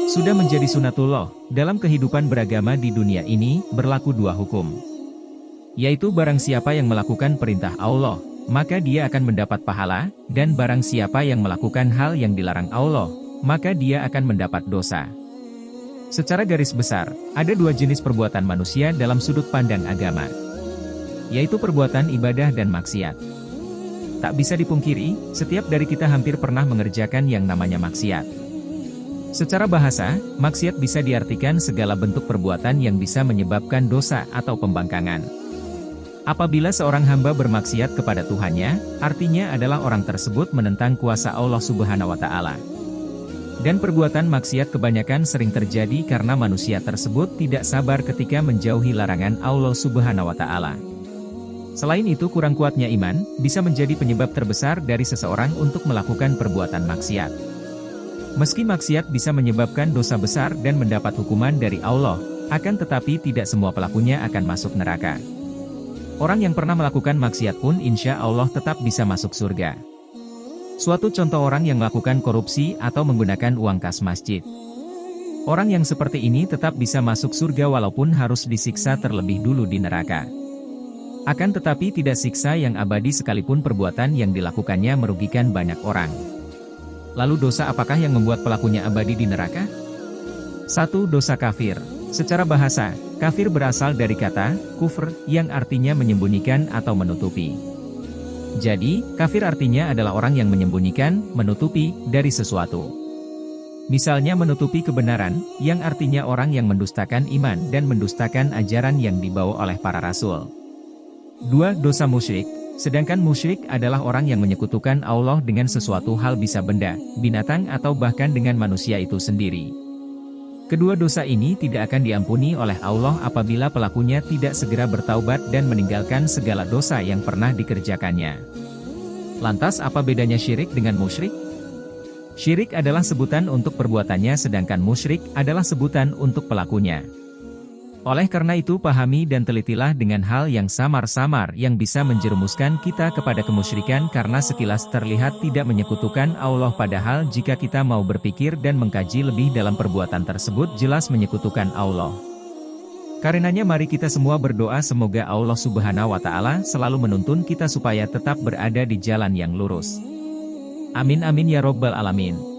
Sudah menjadi sunatullah, dalam kehidupan beragama di dunia ini, berlaku dua hukum. Yaitu barang siapa yang melakukan perintah Allah, maka dia akan mendapat pahala, dan barang siapa yang melakukan hal yang dilarang Allah, maka dia akan mendapat dosa. Secara garis besar, ada dua jenis perbuatan manusia dalam sudut pandang agama. Yaitu perbuatan ibadah dan maksiat. Tak bisa dipungkiri, setiap dari kita hampir pernah mengerjakan yang namanya maksiat. Secara bahasa, maksiat bisa diartikan segala bentuk perbuatan yang bisa menyebabkan dosa atau pembangkangan. Apabila seorang hamba bermaksiat kepada Tuhannya, artinya adalah orang tersebut menentang kuasa Allah Subhanahu wa Ta'ala. Dan perbuatan maksiat kebanyakan sering terjadi karena manusia tersebut tidak sabar ketika menjauhi larangan Allah Subhanahu wa Ta'ala. Selain itu, kurang kuatnya iman bisa menjadi penyebab terbesar dari seseorang untuk melakukan perbuatan maksiat. Meski maksiat bisa menyebabkan dosa besar dan mendapat hukuman dari Allah, akan tetapi tidak semua pelakunya akan masuk neraka. Orang yang pernah melakukan maksiat pun insya Allah tetap bisa masuk surga. Suatu contoh orang yang melakukan korupsi atau menggunakan uang kas masjid. Orang yang seperti ini tetap bisa masuk surga walaupun harus disiksa terlebih dulu di neraka. Akan tetapi tidak siksa yang abadi sekalipun perbuatan yang dilakukannya merugikan banyak orang. Lalu dosa apakah yang membuat pelakunya abadi di neraka? 1. Dosa kafir. Secara bahasa, kafir berasal dari kata kufr, yang artinya menyembunyikan atau menutupi. Jadi, kafir artinya adalah orang yang menyembunyikan, menutupi, dari sesuatu. Misalnya menutupi kebenaran, yang artinya orang yang mendustakan iman dan mendustakan ajaran yang dibawa oleh para rasul. 2. Dosa musyrik. Sedangkan musyrik adalah orang yang menyekutukan Allah dengan sesuatu hal bisa benda, binatang atau bahkan dengan manusia itu sendiri. Kedua dosa ini tidak akan diampuni oleh Allah apabila pelakunya tidak segera bertaubat dan meninggalkan segala dosa yang pernah dikerjakannya. Lantas apa bedanya syirik dengan musyrik? Syirik adalah sebutan untuk perbuatannya sedangkan musyrik adalah sebutan untuk pelakunya. Oleh karena itu pahami dan telitilah dengan hal yang samar-samar yang bisa menjerumuskan kita kepada kemusyrikan karena sekilas terlihat tidak menyekutukan Allah padahal jika kita mau berpikir dan mengkaji lebih dalam perbuatan tersebut jelas menyekutukan Allah. Karenanya mari kita semua berdoa semoga Allah Subhanahu wa Ta'ala selalu menuntun kita supaya tetap berada di jalan yang lurus. Amin amin ya robbal alamin.